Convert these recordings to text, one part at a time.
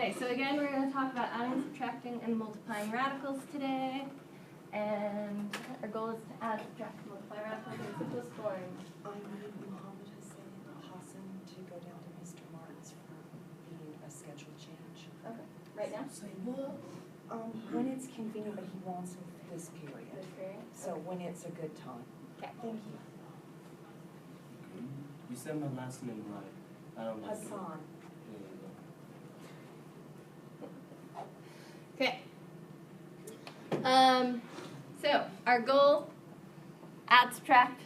Okay, so again, we're going to talk about adding, subtracting, and multiplying radicals today. And our goal is to add, subtract, and multiply radicals in simplest form. I need Muhammad Hassan to go down to Mr. Martin's for being a schedule change. Okay, right now? Well, when it's convenient, but he wants them for this period. This period? So when it's a good time. Okay. Thank you. You said my last name right. I don't know. Hassan. There you go. Okay. So our goal, add, subtract,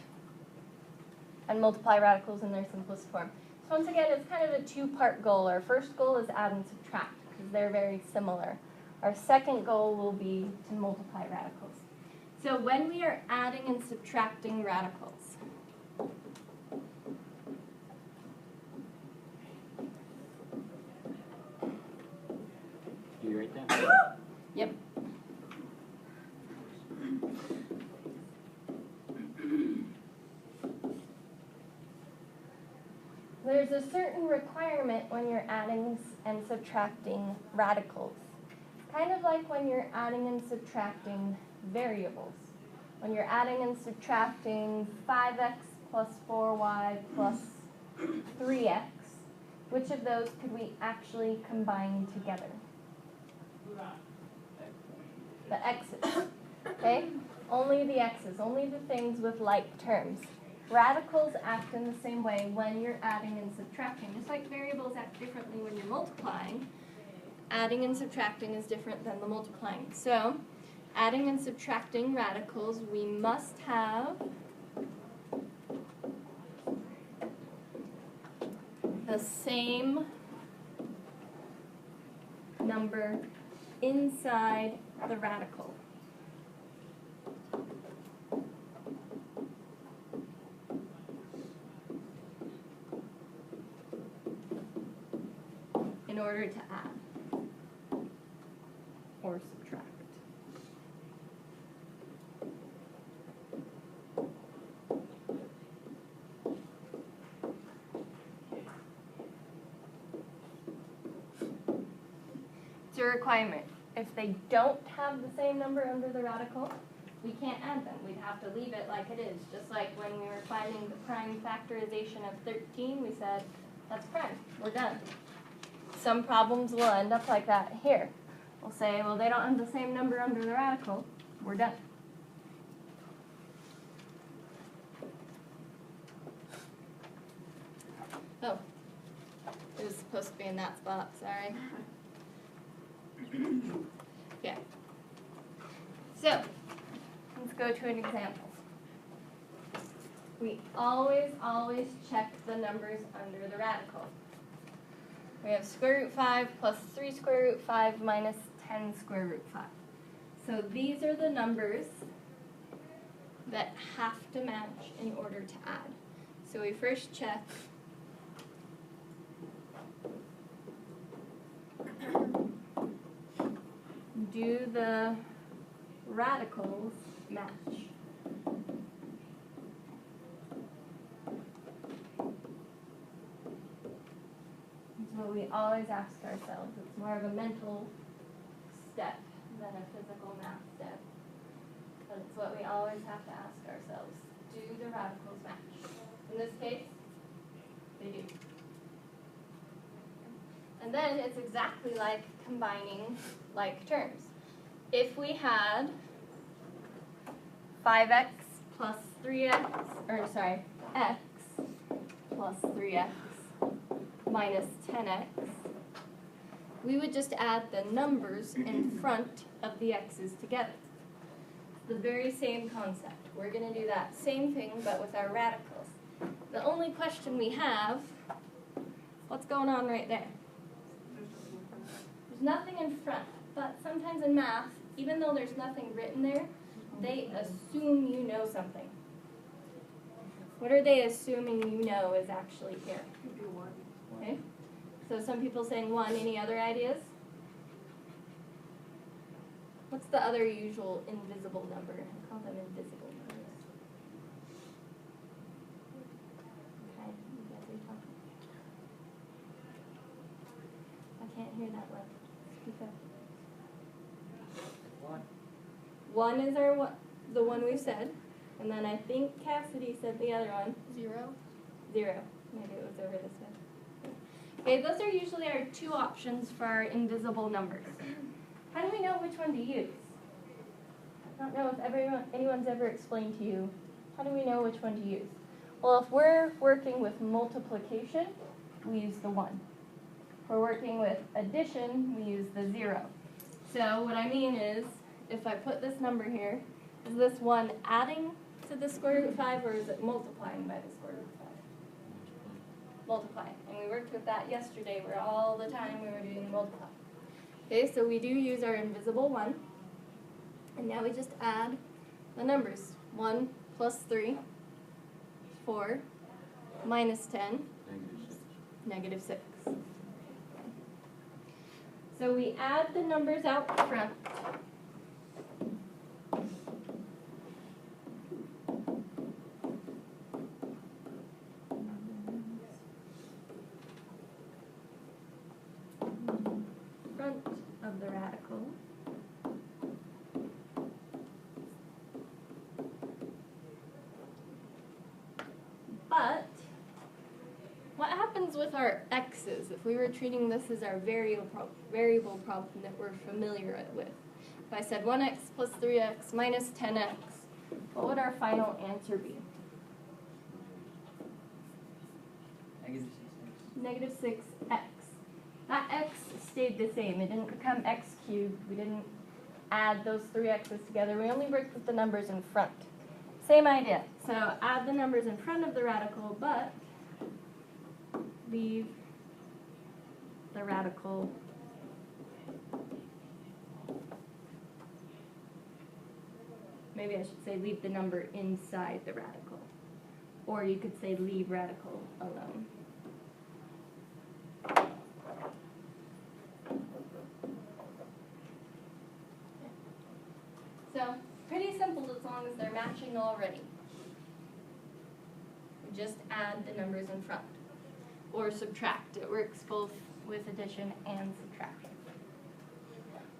and multiply radicals in their simplest form. So once again, it's kind of a two-part goal. Our first goal is add and subtract because they're very similar. Our second goal will be to multiply radicals. So when we are adding and subtracting radicals, You right there? yep. There's a certain requirement when you're adding and subtracting radicals. Kind of like when you're adding and subtracting variables. When you're adding and subtracting 5x plus 4y plus 3x, which of those could we actually combine together? The x's, okay? Only the x's, only the things with like terms. Radicals act in the same way when you're adding and subtracting. Just like variables act differently when you're multiplying, adding and subtracting is different than the multiplying. So, adding and subtracting radicals, we must have the same number inside the radical. In order to add or subtract. It's a requirement. If they don't have the same number under the radical, we can't add them. We'd have to leave it like it is. Just like when we were finding the prime factorization of 13, we said, that's prime. We're done. Some problems will end up like that here. We'll say, well, they don't have the same number under the radical. We're done. Oh, it was supposed to be in that spot. Sorry. Okay. So, let's go to an example. We always check the numbers under the radical. We have square root 5 plus 3 square root 5 minus 10 square root 5. So these are the numbers that have to match in order to add. So we first check do the radicals match? That's what we always ask ourselves. It's more of a mental step than a physical math step. But it's what we always have to ask ourselves. Do the radicals match? In this case, they do. And then it's exactly like combining like terms. If we had 5x plus 3x, or sorry, x plus 3x minus 10x, we would just add the numbers in front of the x's together. The very same concept. We're going to do that same thing, but with our radicals. The only question we have, what's going on right there? There's nothing in front, but sometimes in math, even though there's nothing written there, they assume you know something. What are they assuming you know is actually here? Okay. So some people saying 1. Any other ideas? What's the other usual invisible number? I call them invisible numbers. Okay, you guys are talking. I can't hear that one. Speak up. What? 1 is the one we said, and then I think Cassidy said the other one. 0. 0. Maybe it was over this way. Okay, those are usually our two options for our invisible numbers. How do we know which one to use? I don't know if anyone's ever explained to you, how do we know which one to use? Well, if we're working with multiplication, we use the 1. If we're working with addition, we use the 0. So what I mean is, if I put this number here, is this one adding to the square root of 5, or is it multiplying by the square root of 5? Multiplying. And we worked with that yesterday, where all the time we were doing multiply. Okay, so we do use our invisible 1. And now we just add the numbers. 1 plus 3 is 4, minus 10, negative 6. So we add the numbers out front. Front of the radical. But what happens with our x's if we were treating this as our variable problem that we're familiar with? If I said 1x plus 3x minus 10x, what would our final answer be? Negative 6x. That x stayed the same. It didn't become x cubed. We didn't add those 3 x's together. We only worked with the numbers in front. Same idea. So add the numbers in front of the radical, but leave the radical maybe I should say leave the number inside the radical. Or you could say leave radical alone. So, pretty simple as long as they're matching already. We just add the numbers in front. Or subtract. It works both with addition and subtraction.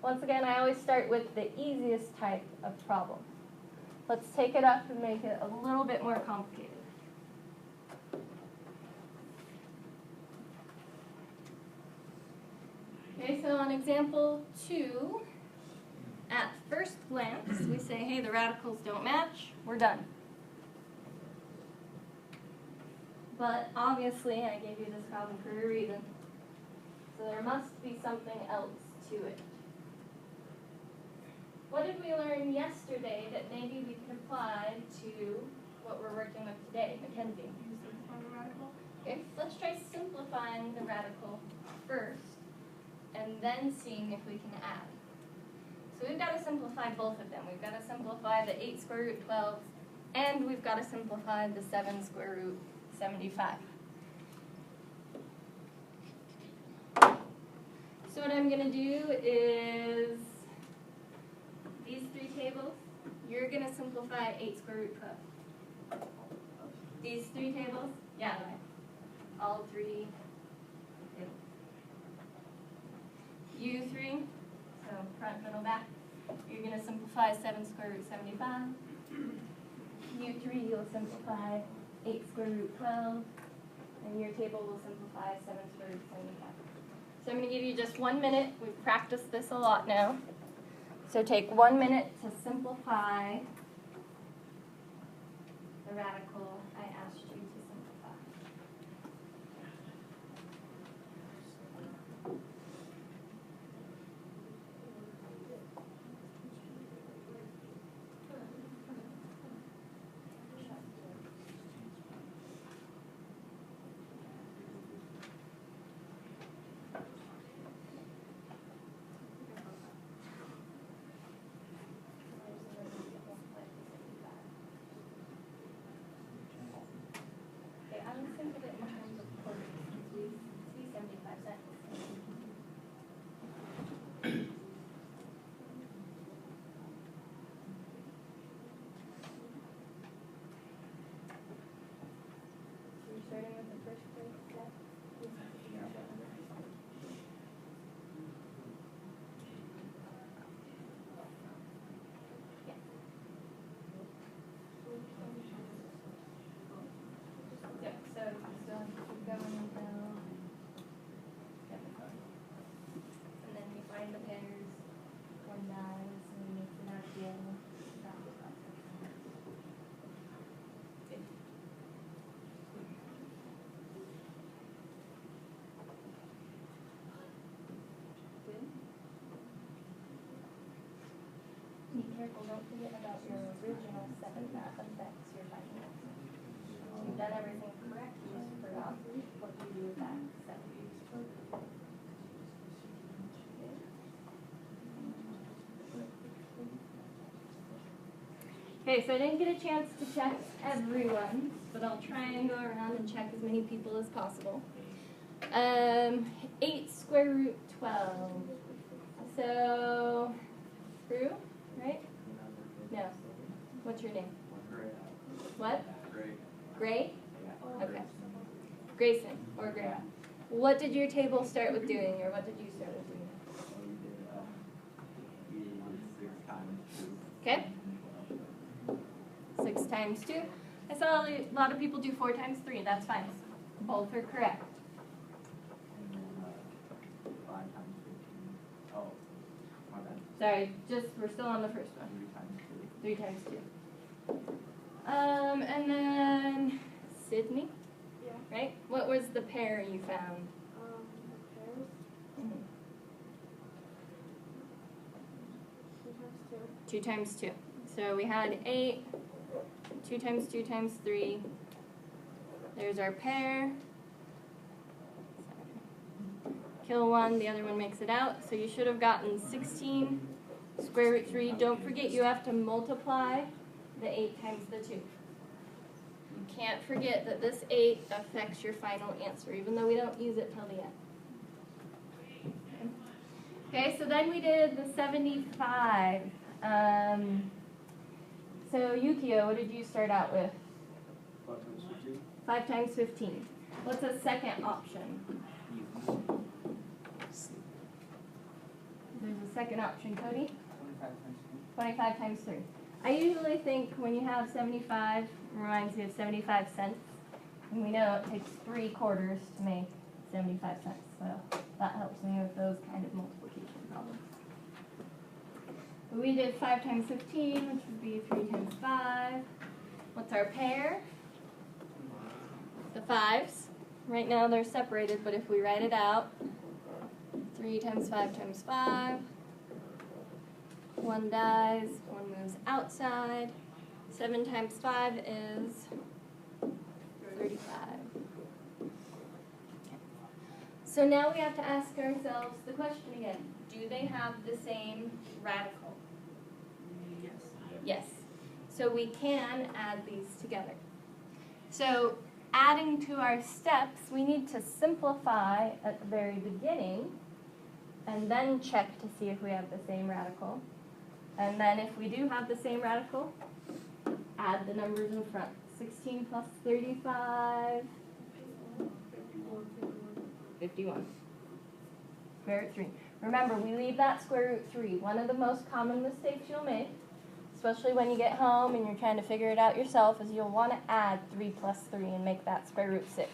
Once again, I always start with the easiest type of problem. Let's take it up and make it a little bit more complicated. Okay, so on example 2, at first glance, we say, hey, the radicals don't match, we're done. But obviously, I gave you this problem for a reason. So there must be something else to it. What did we learn yesterday that maybe we could apply to what we're working with today, Mackenzie? Okay, let's try simplifying the radical first, and then seeing if we can add. So we've got to simplify both of them. We've got to simplify the 8 square root 12, and we've got to simplify the 7 square root 75. So what I'm going to do is these 3 tables, you're going to simplify 8 square root 12. These 3 tables, yeah, all 3 tables. You 3, so front, middle, back, you're going to simplify 7 square root 75. You 3, you'll simplify 8 square root 12, and your table will simplify 7 square root 75. So I'm going to give you just 1 minute. We've practiced this a lot now. So take 1 minute to simplify the radical I asked you to simplify. find the pairs, one dies, and we mix it out again. Be careful, don't forget about your original 7 that affects your final answer. You've done everything correct, you just forgot what you do with that 7. Okay, so I didn't get a chance to check everyone, but I'll try and go around and check as many people as possible. 8 square root 12. So, Drew, right? No. What's your name? What? Gray? Okay. Grayson, or Gray. What did your table start with doing, or what did you start with doing? Okay. 6 times 2. I saw a lot of people do 4 times 3. That's fine. Both are correct. Sorry, we're still on the first one. 3 times 2. And then Sydney. Yeah. Right? What was the pair you found? Pairs. Mm-hmm. 2 times 2. 2 times 2. So we had 8. 2 times 2 times 3. There's our pair. Kill one, the other one makes it out. So you should have gotten 16 square root 3. Don't forget you have to multiply the 8 times the 2. You can't forget that this 8 affects your final answer, even though we don't use it till the end. Okay, so then we did the 75. So Yukio, what did you start out with? 5 times 15. What's a second option? There's a second option, Cody? 25 times 3. I usually think when you have 75, it reminds me of 75 cents. And we know it takes 3 quarters to make 75 cents. So that helps me with those kind of multiplication problems. But we did 5 times 15, which would be 3 times 5. What's our pair? The 5s. Right now they're separated, but if we write it out, 3 times 5 times 5. 1 dies, 1 moves outside. 7 times 5 is 35. So now we have to ask ourselves the question again. Do they have the same radical? Yes. So we can add these together. So adding to our steps, we need to simplify at the very beginning and then check to see if we have the same radical. And then if we do have the same radical, add the numbers in front. 16 plus 35, 51. Square root 3. Remember, we leave that square root 3. One of the most common mistakes you'll make, especially when you get home and you're trying to figure it out yourself, is you'll want to add 3 plus 3 and make that square root 6.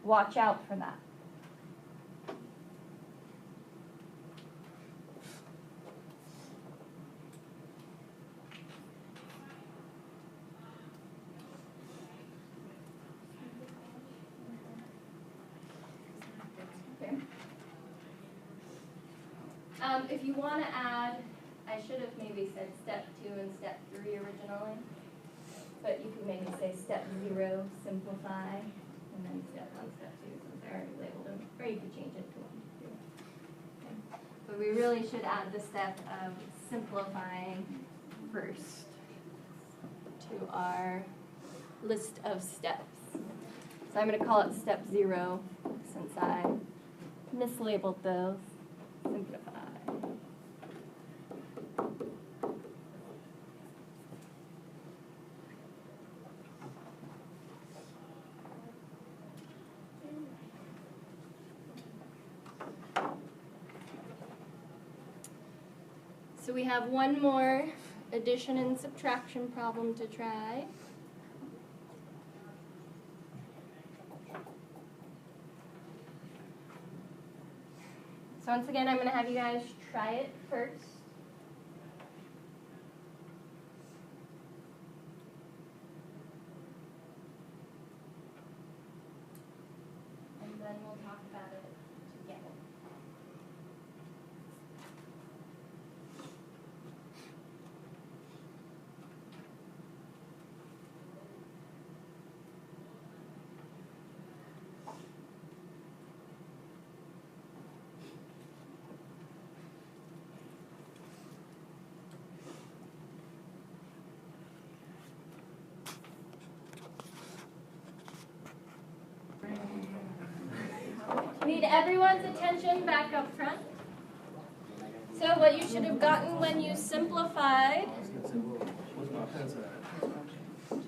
Watch out for that. Okay. If you want to add, I should have maybe said step 2 and step 3 originally, but you could maybe say step 0, simplify, and then step 1, step 2, since I already labeled them, or you could change it to 1. Okay. But we really should add the step of simplifying first to our list of steps. So I'm going to call it step 0 since I mislabeled those. Simplify. So we have one more addition and subtraction problem to try. So once again, I'm going to have you guys try it first. And then we'll talk about it together. Need everyone's attention back up front. So what you should have gotten when you simplified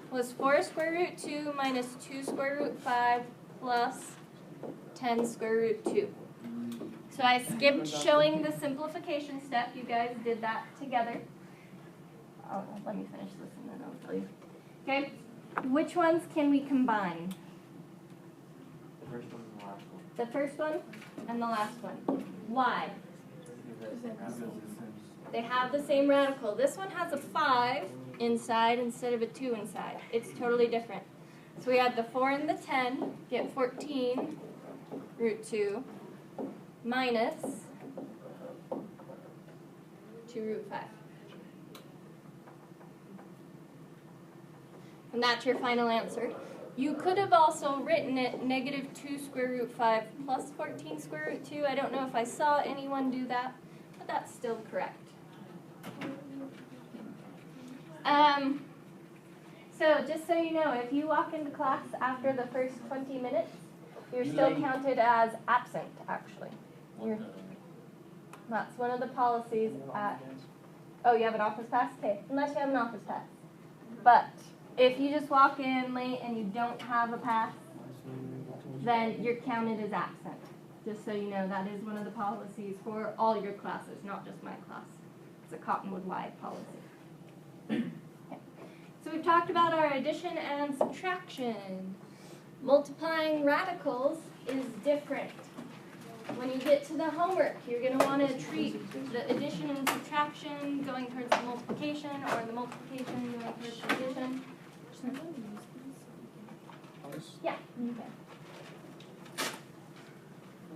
was 4 square root 2 minus 2 square root 5 plus 10 square root 2. So I skipped showing the simplification step. You guys did that together. Oh, let me finish this and then I'll tell you. Okay, which ones can we combine? The first one and the last one. The first one and the last one. Why? They have the same radical. This one has a 5 inside instead of a 2 inside. It's totally different. So we add the 4 and the 10, get 14 root 2 minus 2 root 5. And that's your final answer. You could have also written it negative 2 square root 5 plus 14 square root 2. I don't know if I saw anyone do that, but that's still correct. So just so you know, if you walk into class after the first 20 minutes, you're still counted as absent, actually. That's one of the policies at, oh, you have an office pass? Okay, unless you have an office pass. But if you just walk in late and you don't have a pass, then you're counted as absent. Just so you know, that is one of the policies for all your classes, not just my class. It's a Cottonwood-wide policy. Okay. So we've talked about our addition and subtraction. Multiplying radicals is different. When you get to the homework, you're going to want to treat the addition and subtraction going towards the multiplication, or the multiplication going towards the addition. Yeah, okay.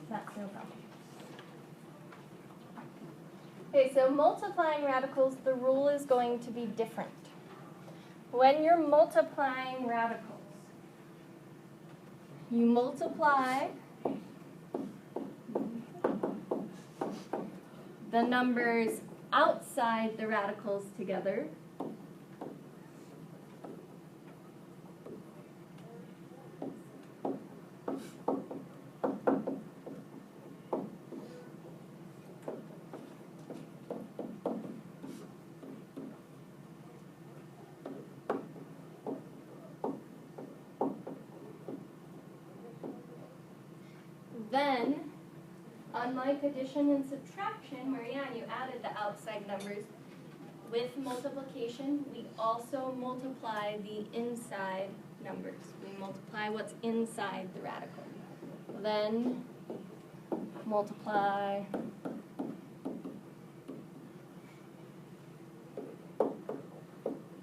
That's no problem. Okay, so multiplying radicals, the rule is going to be different. When you're multiplying radicals, you multiply the numbers outside the radicals together. Then, unlike addition and subtraction, where yeah, you added the outside numbers, with multiplication, we also multiply the inside numbers. We multiply what's inside the radical. Then, multiply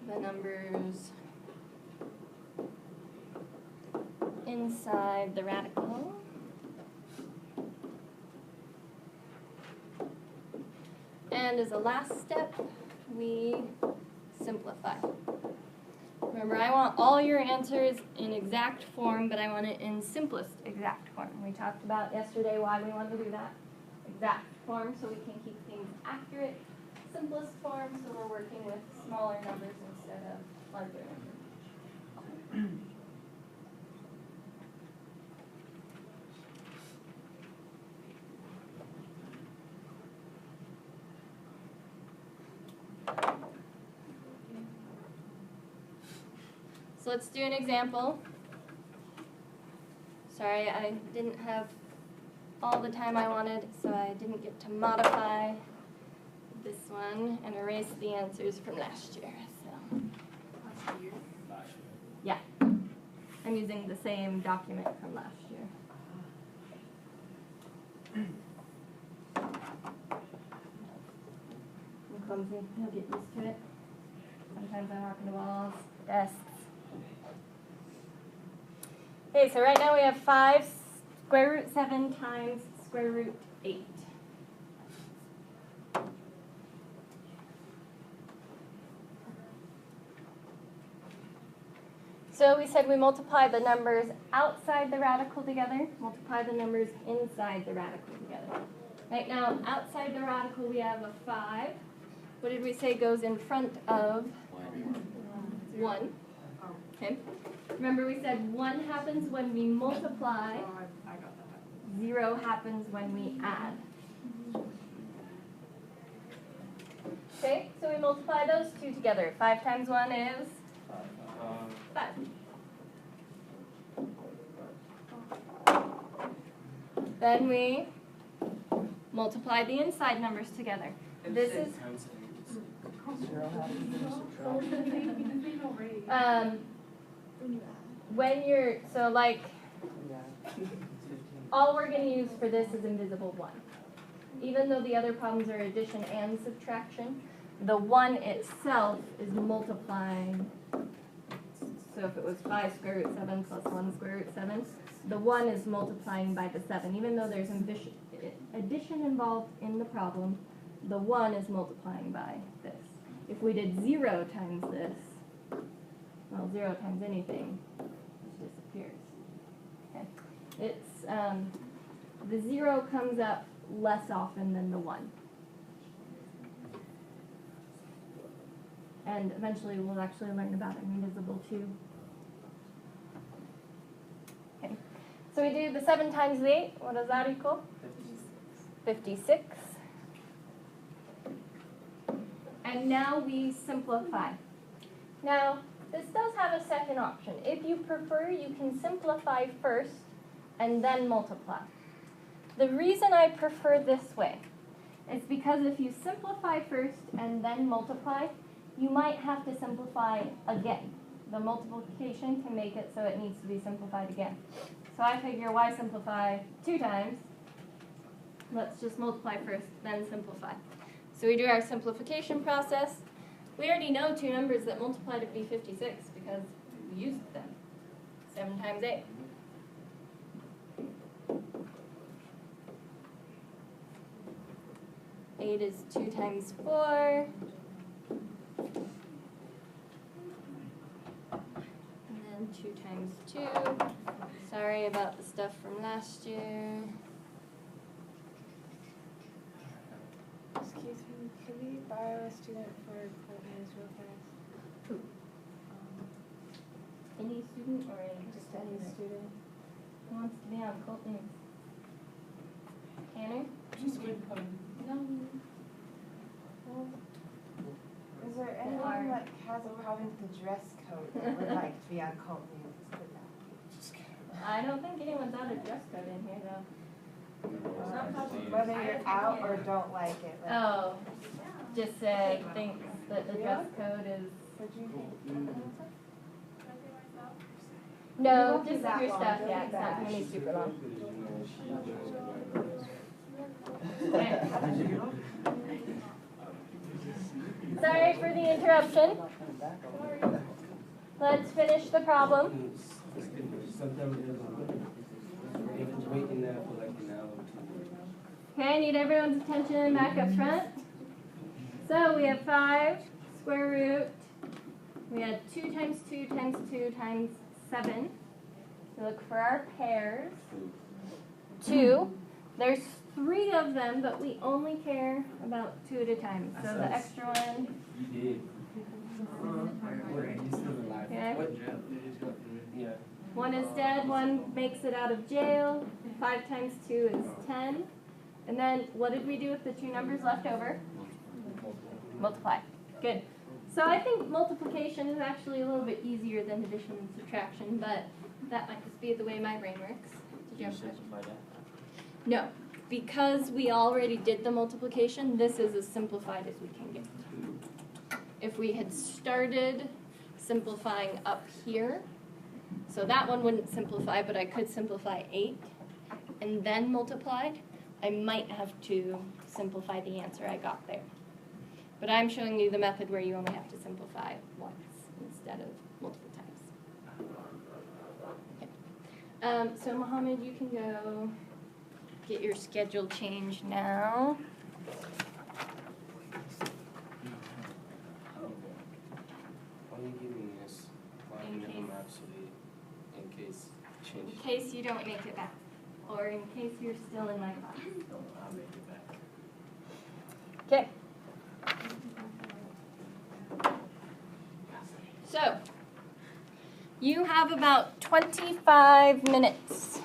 the numbers inside the radical. And as a last step, we simplify. Remember, I want all your answers in exact form, but I want it in simplest exact form. We talked about yesterday why we want to do that. Exact form, so we can keep things accurate. Simplest form, so we're working with smaller numbers instead of larger numbers. So let's do an example. Sorry, I didn't have all the time I wanted, so I didn't get to modify this one and erase the answers from last year. So, yeah, I'm using the same document from last year. clumsy. He'll get used to it. Sometimes I walk into walls, desks. Okay, so right now we have 5 square root 7 times square root 8. So we said we multiply the numbers outside the radical together, multiply the numbers inside the radical together. Right now, outside the radical we have a 5. What did we say goes in front of 1? Okay. Remember we said 1 happens when we multiply, 0 happens when we add. Okay, so we multiply those two together. 5 times 1 is 5. Then we multiply the inside numbers together. This is when you're, so like, all we're going to use for this is invisible 1. Even though the other problems are addition and subtraction, the 1 itself is multiplying. So if it was 5 square root 7 plus 1 square root 7, the 1 is multiplying by the 7. Even though there's addition involved in the problem, the 1 is multiplying by this. If we did 0 times this, well, 0 times anything disappears. Okay. It's, the 0 comes up less often than the 1. And eventually we'll actually learn about invisible too. Okay. So we do the 7 times the 8. What does that equal? 56. And now we simplify. Now, this does have a second option. If you prefer, you can simplify first and then multiply. The reason I prefer this way is because if you simplify first and then multiply, you might have to simplify again. The multiplication can make it so it needs to be simplified again. So I figure, why simplify 2 times? Let's just multiply first, then simplify. So we do our simplification process. We already know 2 numbers that multiply to be 56 because we used them. 7 times 8. Eight is 2 times 4. And then 2 times 2. Sorry about the stuff from last year. Excuse me, can we borrow a student for Courtney's real fast? Who? Any student or Just any student. who wants to be on Courtney's? Tanner? Just one point. No. Well, is there anyone that has a problem with the dress code that would like to be on Courtney's? I don't think anyone's out of dress code in here though. Whether you're out or don't like it. Like, Oh, just said thinks that the dress code is. would you? No, It won't be just that your long, stuff, it'll yeah, be it's not bad. gonna be super long. Sorry for the interruption. Let's finish the problem. Okay, I need everyone's attention back up front. So we have 5 square root. We had 2 times 2 times 2 times 7. So look for our pairs. 2. There's 3 of them, but we only care about 2 at a time. So the extra one. You did. Okay. Yeah. 1 is dead, 1 makes it out of jail. 5 times 2 is 10. And then what did we do with the 2 numbers left over? Multiply. Good. So I think multiplication is actually a little bit easier than addition and subtraction, but that might just be the way my brain works. Did you have a question? Simplify that? No. Because we already did the multiplication, this is as simplified as we can get. If we had started simplifying up here, so that one wouldn't simplify, but I could simplify 8 and then multiplied, I might have to simplify the answer I got there. But I'm showing you the method where you only have to simplify once instead of multiple times. Okay. So Mohammed, you can go get your schedule changed now. Why are you giving us In line case. number map so they, in case change? In case you don't make it back, or in case you're still in my class. I'll make it back. Okay. So, you have about 25 minutes